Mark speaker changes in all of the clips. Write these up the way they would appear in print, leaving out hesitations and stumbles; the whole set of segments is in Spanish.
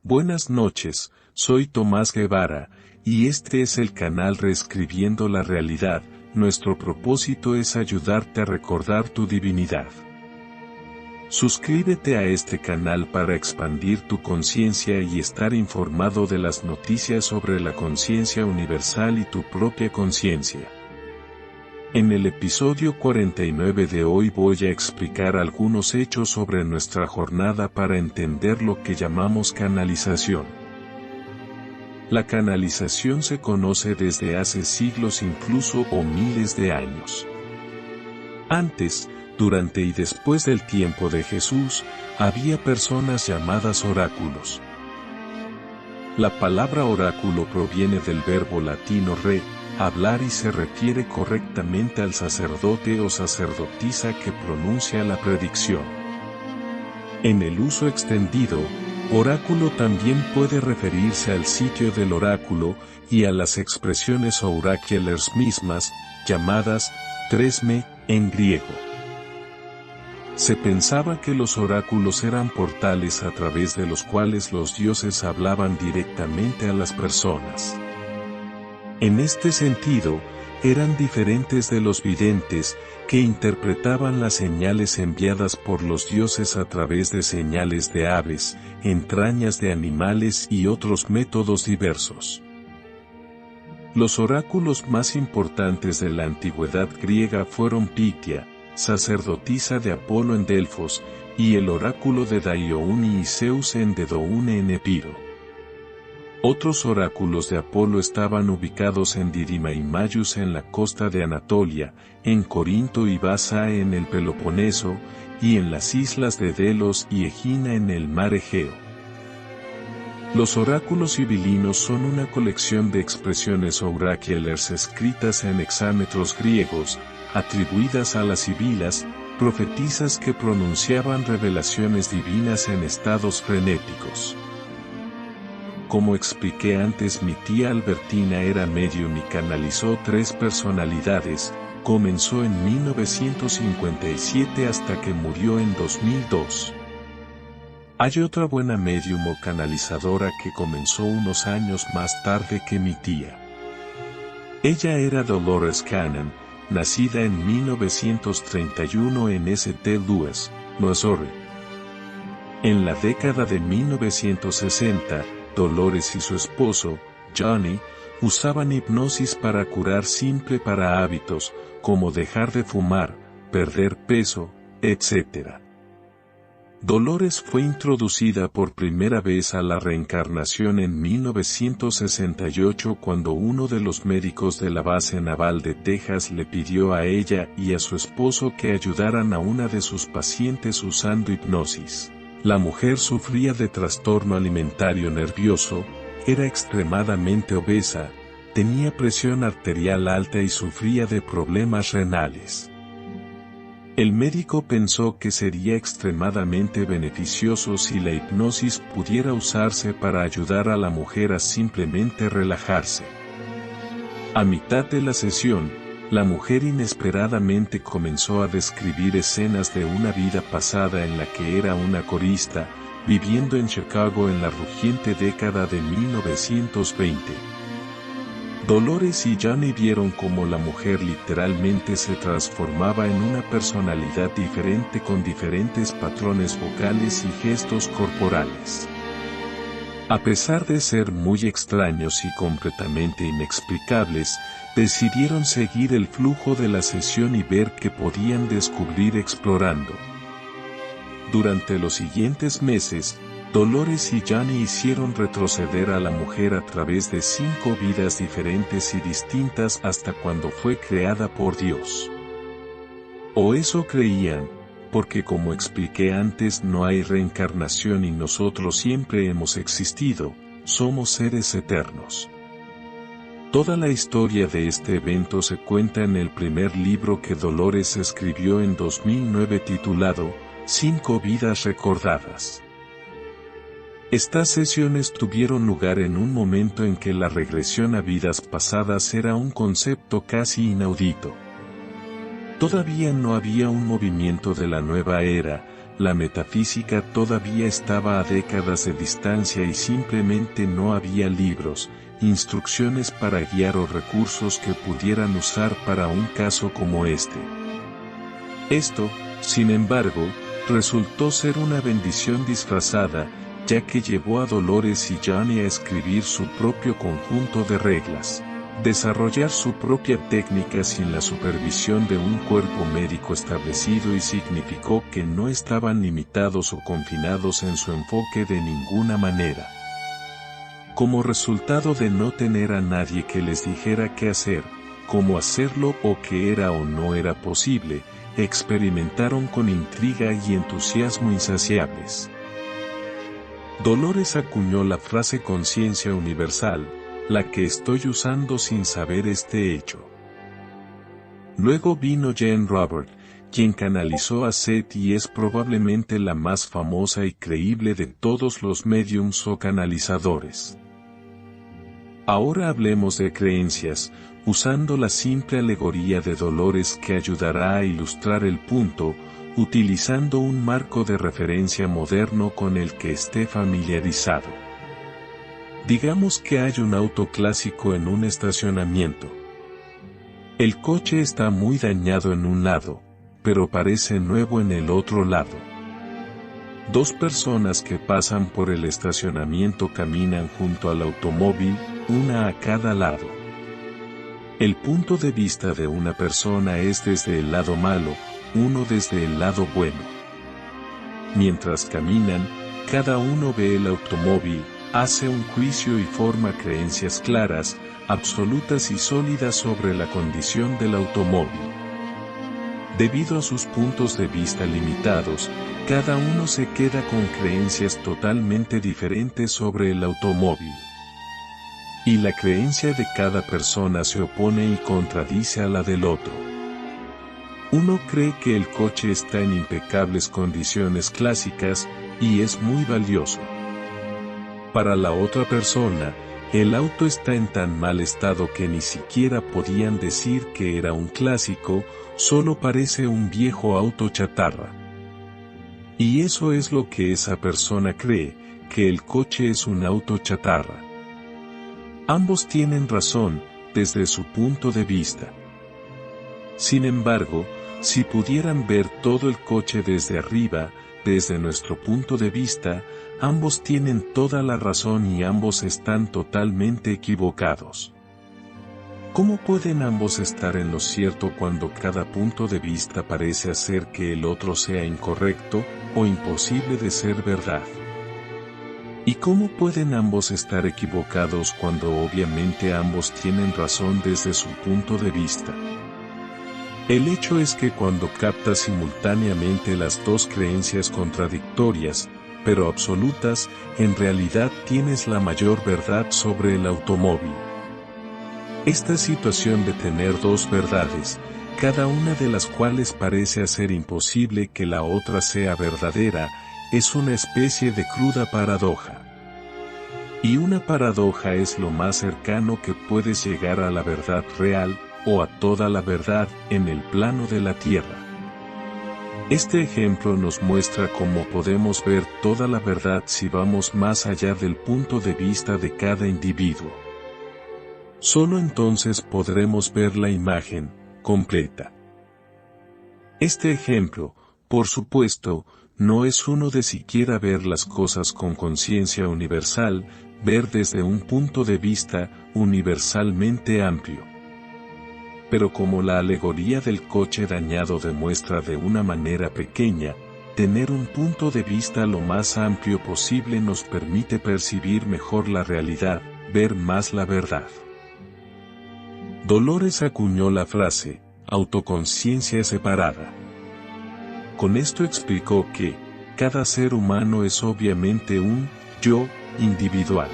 Speaker 1: Buenas noches, soy Tomás Guevara, y este es el canal Reescribiendo la Realidad. Nuestro propósito es ayudarte a recordar tu divinidad. Suscríbete a este canal para expandir tu conciencia y estar informado de las noticias sobre la conciencia universal y tu propia conciencia. En el episodio 49 de hoy voy a explicar algunos hechos sobre nuestra jornada para entender lo que llamamos canalización. La canalización se conoce desde hace siglos incluso o miles de años. Antes, durante y después del tiempo de Jesús, había personas llamadas oráculos. La palabra oráculo proviene del verbo latino re, hablar, y se refiere correctamente al sacerdote o sacerdotisa que pronuncia la predicción. En el uso extendido, oráculo también puede referirse al sitio del oráculo y a las expresiones oraculars mismas, llamadas tresme en griego. Se pensaba que los oráculos eran portales a través de los cuales los dioses hablaban directamente a las personas. En este sentido, eran diferentes de los videntes, que interpretaban las señales enviadas por los dioses a través de señales de aves, entrañas de animales y otros métodos diversos. Los oráculos más importantes de la antigüedad griega fueron Pictia, sacerdotisa de Apolo en Delfos, y el oráculo de Diouni y Zeus en Dedoune en Epiro. Otros oráculos de Apolo estaban ubicados en Dirima y Mayus en la costa de Anatolia, en Corinto y Basae en el Peloponeso, y en las islas de Delos y Egina en el mar Egeo. Los oráculos sibilinos son una colección de expresiones oraculars escritas en hexámetros griegos, atribuidas a las sibilas, profetisas que pronunciaban revelaciones divinas en estados frenéticos. Como expliqué antes, mi tía Albertina era medium y canalizó 3 personalidades. Comenzó en 1957 hasta que murió en 2002. Hay otra buena medium o canalizadora que comenzó unos años más tarde que mi tía. Ella era Dolores Cannon, nacida en 1931 en St. Louis, Missouri. En la década de 1960, Dolores y su esposo, Johnny, usaban hipnosis para curar simple para hábitos, como dejar de fumar, perder peso, etc. Dolores fue introducida por primera vez a la reencarnación en 1968 cuando uno de los médicos de la base naval de Texas le pidió a ella y a su esposo que ayudaran a una de sus pacientes usando hipnosis. La mujer sufría de trastorno alimentario nervioso, era extremadamente obesa, tenía presión arterial alta y sufría de problemas renales. El médico pensó que sería extremadamente beneficioso si la hipnosis pudiera usarse para ayudar a la mujer a simplemente relajarse. A mitad de la sesión, la mujer inesperadamente comenzó a describir escenas de una vida pasada en la que era una corista, viviendo en Chicago en la rugiente década de 1920. Dolores y Johnny vieron cómo la mujer literalmente se transformaba en una personalidad diferente con diferentes patrones vocales y gestos corporales. A pesar de ser muy extraños y completamente inexplicables, decidieron seguir el flujo de la sesión y ver qué podían descubrir explorando. Durante los siguientes meses, Dolores y Johnny hicieron retroceder a la mujer a través de 5 vidas diferentes y distintas hasta cuando fue creada por Dios. O eso creían, porque como expliqué antes no hay reencarnación y nosotros siempre hemos existido, somos seres eternos. Toda la historia de este evento se cuenta en el primer libro que Dolores escribió en 2009 titulado 5 vidas recordadas. Estas sesiones tuvieron lugar en un momento en que la regresión a vidas pasadas era un concepto casi inaudito. Todavía no había un movimiento de la nueva era, la metafísica todavía estaba a décadas de distancia y simplemente no había libros, instrucciones para guiar o recursos que pudieran usar para un caso como este. Esto, sin embargo, resultó ser una bendición disfrazada, ya que llevó a Dolores y Johnny a escribir su propio conjunto de reglas, desarrollar su propia técnica sin la supervisión de un cuerpo médico establecido y significó que no estaban limitados o confinados en su enfoque de ninguna manera. Como resultado de no tener a nadie que les dijera qué hacer, cómo hacerlo o qué era o no era posible, experimentaron con intriga y entusiasmo insaciables. Dolores acuñó la frase conciencia universal, la que estoy usando sin saber este hecho. Luego vino Jane Robert, quien canalizó a Seth y es probablemente la más famosa y creíble de todos los médiums o canalizadores. Ahora hablemos de creencias, usando la simple alegoría de Dolores que ayudará a ilustrar el punto, utilizando un marco de referencia moderno con el que esté familiarizado. Digamos que hay un auto clásico en un estacionamiento. El coche está muy dañado en un lado, pero parece nuevo en el otro lado. Dos personas que pasan por el estacionamiento caminan junto al automóvil, una a cada lado. El punto de vista de una persona es desde el lado malo, uno desde el lado bueno. Mientras caminan, cada uno ve el automóvil, hace un juicio y forma creencias claras, absolutas y sólidas sobre la condición del automóvil. Debido a sus puntos de vista limitados, cada uno se queda con creencias totalmente diferentes sobre el automóvil. Y la creencia de cada persona se opone y contradice a la del otro. Uno cree que el coche está en impecables condiciones clásicas, y es muy valioso. Para la otra persona, el auto está en tan mal estado que ni siquiera podían decir que era un clásico, solo parece un viejo auto chatarra. Y eso es lo que esa persona cree, que el coche es un auto chatarra. Ambos tienen razón, desde su punto de vista. Sin embargo, si pudieran ver todo el coche desde arriba, desde nuestro punto de vista, ambos tienen toda la razón y ambos están totalmente equivocados. ¿Cómo pueden ambos estar en lo cierto cuando cada punto de vista parece hacer que el otro sea incorrecto, o imposible de ser verdad? ¿Y cómo pueden ambos estar equivocados cuando obviamente ambos tienen razón desde su punto de vista? El hecho es que cuando captas simultáneamente las dos creencias contradictorias, pero absolutas, en realidad tienes la mayor verdad sobre el automóvil. Esta situación de tener dos verdades, cada una de las cuales parece hacer imposible que la otra sea verdadera, es una especie de cruda paradoja. Y una paradoja es lo más cercano que puedes llegar a la verdad real, o a toda la verdad, en el plano de la Tierra. Este ejemplo nos muestra cómo podemos ver toda la verdad si vamos más allá del punto de vista de cada individuo. Solo entonces podremos ver la imagen completa. Este ejemplo, por supuesto, no es uno de siquiera ver las cosas con conciencia universal, ver desde un punto de vista universalmente amplio. Pero como la alegoría del coche dañado demuestra de una manera pequeña, tener un punto de vista lo más amplio posible nos permite percibir mejor la realidad, ver más la verdad. Dolores acuñó la frase, autoconciencia separada. Con esto explicó que, cada ser humano es obviamente un yo individual.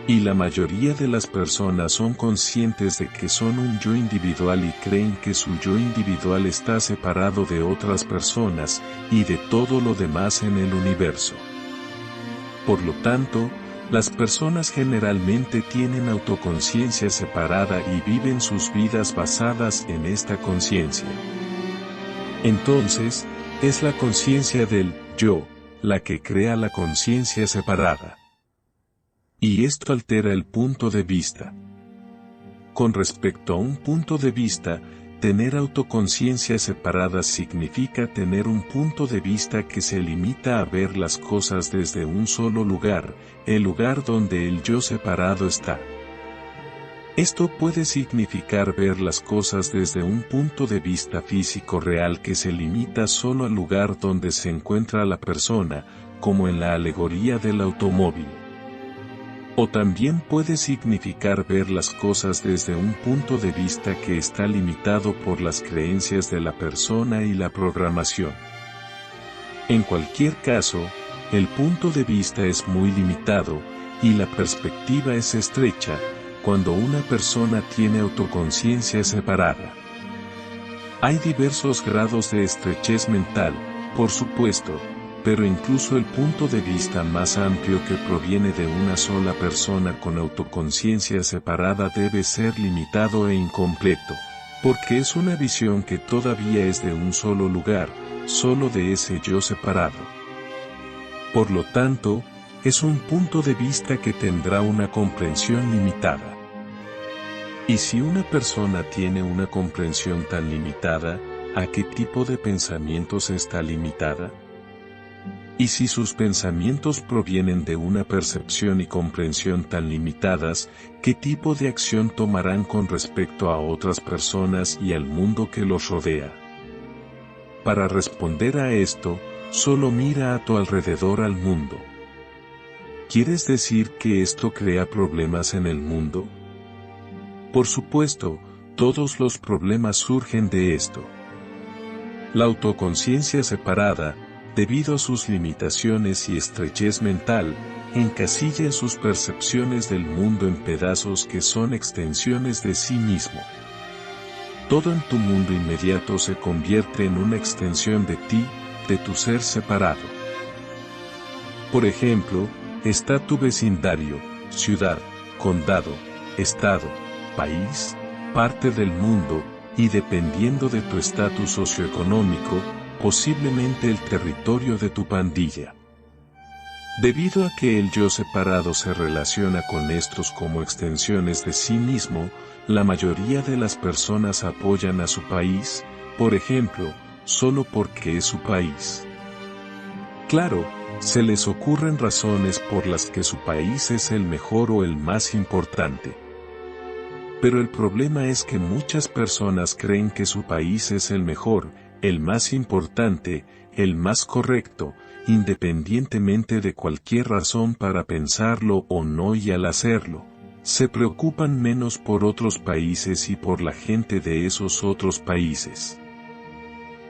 Speaker 1: Y la mayoría de las personas son conscientes de que son un yo individual y creen que su yo individual está separado de otras personas, y de todo lo demás en el universo. Por lo tanto, las personas generalmente tienen autoconciencia separada y viven sus vidas basadas en esta conciencia. Entonces, Es la conciencia del yo, la que crea la conciencia separada. Y esto altera el punto de vista. Con respecto a un punto de vista, tener autoconciencia separada significa tener un punto de vista que se limita a ver las cosas desde un solo lugar, el lugar donde el yo separado está. Esto puede significar ver las cosas desde un punto de vista físico real que se limita solo al lugar donde se encuentra la persona, como en la alegoría del automóvil. O también puede significar ver las cosas desde un punto de vista que está limitado por las creencias de la persona y la programación. En cualquier caso, el punto de vista es muy limitado, y la perspectiva es estrecha, cuando una persona tiene autoconciencia separada. Hay diversos grados de estrechez mental, por supuesto, pero incluso el punto de vista más amplio que proviene de una sola persona con autoconciencia separada debe ser limitado e incompleto, porque es una visión que todavía es de un solo lugar, solo de ese yo separado. Por lo tanto, es un punto de vista que tendrá una comprensión limitada. Y si una persona tiene una comprensión tan limitada, ¿a qué tipo de pensamientos está limitada? Y si sus pensamientos provienen de una percepción y comprensión tan limitadas, ¿qué tipo de acción tomarán con respecto a otras personas y al mundo que los rodea? Para responder a esto, solo mira a tu alrededor al mundo. ¿Quieres decir que esto crea problemas en el mundo? Por supuesto, todos los problemas surgen de esto. La autoconciencia separada, debido a sus limitaciones y estrechez mental, encasilla sus percepciones del mundo en pedazos que son extensiones de sí mismo. Todo en tu mundo inmediato se convierte en una extensión de ti, de tu ser separado. Por ejemplo, está tu vecindario, ciudad, condado, estado, país, parte del mundo, y dependiendo de tu estatus socioeconómico, posiblemente el territorio de tu pandilla. Debido a que el yo separado se relaciona con estos como extensiones de sí mismo, la mayoría de las personas apoyan a su país, por ejemplo, solo porque es su país. Claro, se les ocurren razones por las que su país es el mejor o el más importante. Pero el problema es que muchas personas creen que su país es el mejor, el más importante, el más correcto, independientemente de cualquier razón para pensarlo o no, y al hacerlo, se preocupan menos por otros países y por la gente de esos otros países.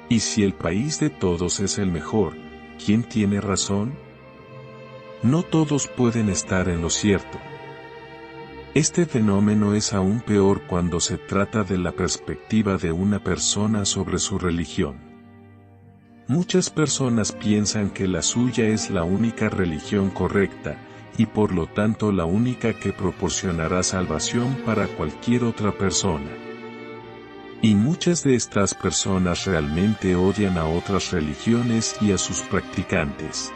Speaker 1: Y si el país de todos es el mejor, ¿quién tiene razón? No todos pueden estar en lo cierto. Este fenómeno es aún peor cuando se trata de la perspectiva de una persona sobre su religión. Muchas personas piensan que la suya es la única religión correcta, y por lo tanto la única que proporcionará salvación para cualquier otra persona. Y muchas de estas personas realmente odian a otras religiones y a sus practicantes.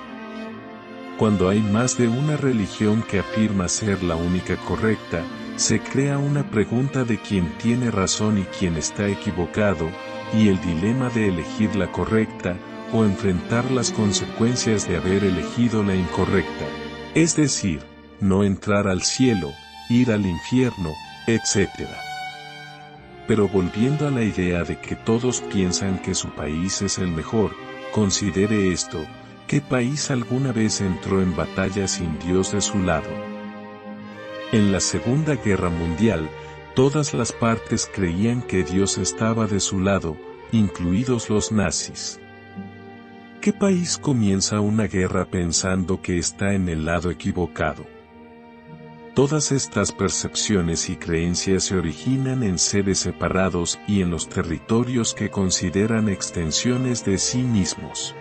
Speaker 1: Cuando hay más de una religión que afirma ser la única correcta, se crea una pregunta de quién tiene razón y quién está equivocado, y el dilema de elegir la correcta, o enfrentar las consecuencias de haber elegido la incorrecta. Es decir, no entrar al cielo, ir al infierno, etc. Pero volviendo a la idea de que todos piensan que su país es el mejor, considere esto: ¿qué país alguna vez entró en batalla sin Dios de su lado? En la Segunda Guerra Mundial, todas las partes creían que Dios estaba de su lado, incluidos los nazis. ¿Qué país comienza una guerra pensando que está en el lado equivocado? Todas estas percepciones y creencias se originan en seres separados y en los territorios que consideran extensiones de sí mismos.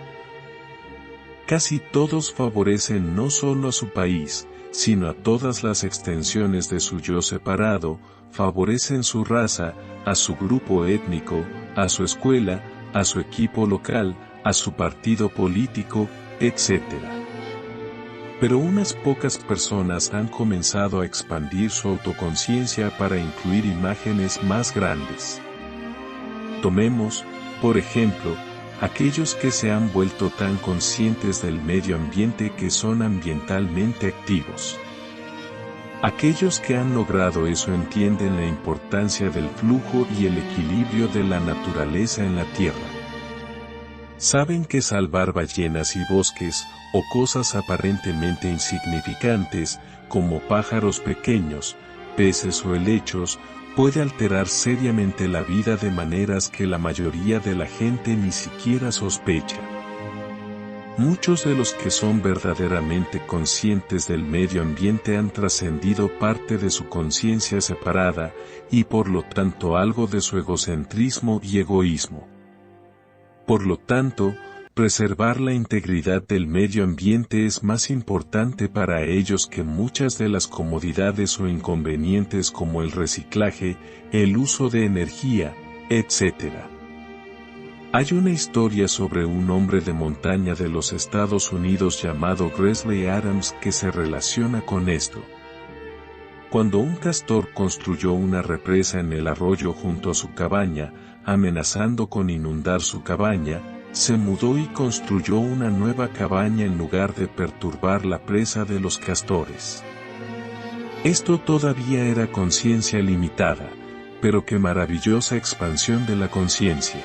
Speaker 1: Casi todos favorecen no solo a su país, sino a todas las extensiones de su yo separado, favorecen su raza, a su grupo étnico, a su escuela, a su equipo local, a su partido político, etc. Pero unas pocas personas han comenzado a expandir su autoconciencia para incluir imágenes más grandes. Tomemos, por ejemplo, aquellos que se han vuelto tan conscientes del medio ambiente que son ambientalmente activos. Aquellos que han logrado eso entienden la importancia del flujo y el equilibrio de la naturaleza en la Tierra. Saben que salvar ballenas y bosques, o cosas aparentemente insignificantes, como pájaros pequeños, peces o helechos, puede alterar seriamente la vida de maneras que la mayoría de la gente ni siquiera sospecha. Muchos de los que son verdaderamente conscientes del medio ambiente han trascendido parte de su conciencia separada, y por lo tanto algo de su egocentrismo y egoísmo. Por lo tanto, preservar la integridad del medio ambiente es más importante para ellos que muchas de las comodidades o inconvenientes como el reciclaje, el uso de energía, etc. Hay una historia sobre un hombre de montaña de los Estados Unidos llamado Grizzly Adams que se relaciona con esto. Cuando un castor construyó una represa en el arroyo junto a su cabaña, amenazando con inundar su cabaña, se mudó y construyó una nueva cabaña en lugar de perturbar la presa de los castores. Esto todavía era conciencia limitada, pero qué maravillosa expansión de la conciencia.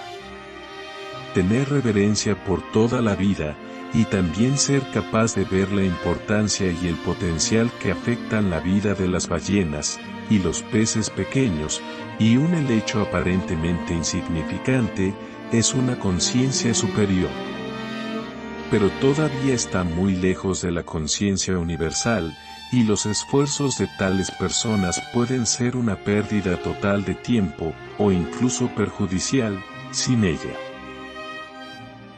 Speaker 1: Tener reverencia por toda la vida, y también ser capaz de ver la importancia y el potencial que afectan la vida de las ballenas, y los peces pequeños, y un helecho aparentemente insignificante, es una conciencia superior. Pero todavía está muy lejos de la conciencia universal, y los esfuerzos de tales personas pueden ser una pérdida total de tiempo, o incluso perjudicial, sin ella.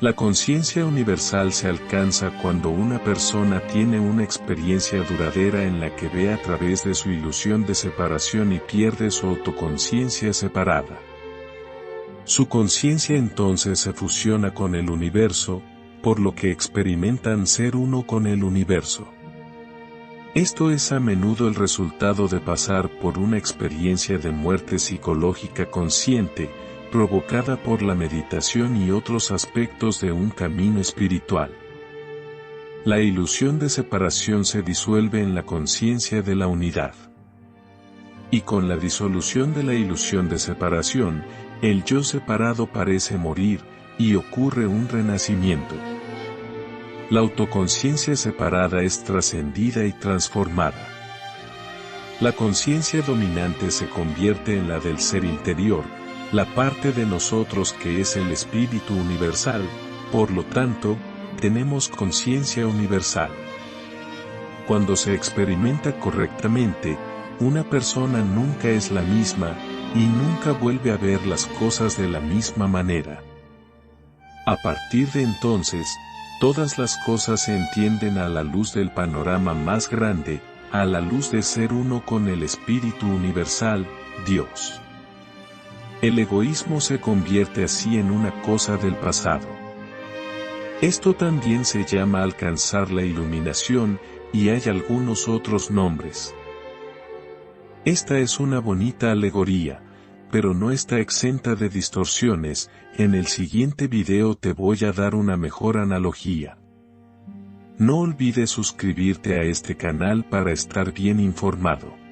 Speaker 1: La conciencia universal se alcanza cuando una persona tiene una experiencia duradera en la que ve a través de su ilusión de separación y pierde su autoconciencia separada. Su conciencia entonces se fusiona con el universo, por lo que experimentan ser uno con el universo. Esto es a menudo el resultado de pasar por una experiencia de muerte psicológica consciente, provocada por la meditación y otros aspectos de un camino espiritual. La ilusión de separación se disuelve en la conciencia de la unidad. Y con la disolución de la ilusión de separación, el yo separado parece morir, y ocurre un renacimiento. La autoconciencia separada es trascendida y transformada. La conciencia dominante se convierte en la del ser interior, la parte de nosotros que es el espíritu universal, por lo tanto, tenemos conciencia universal. Cuando se experimenta correctamente, una persona nunca es la misma, y nunca vuelve a ver las cosas de la misma manera. A partir de entonces, todas las cosas se entienden a la luz del panorama más grande, a la luz de ser uno con el espíritu universal, Dios. El egoísmo se convierte así en una cosa del pasado. Esto también se llama alcanzar la iluminación, y hay algunos otros nombres. Esta es una bonita alegoría, pero no está exenta de distorsiones. En el siguiente video te voy a dar una mejor analogía. No olvides suscribirte a este canal para estar bien informado.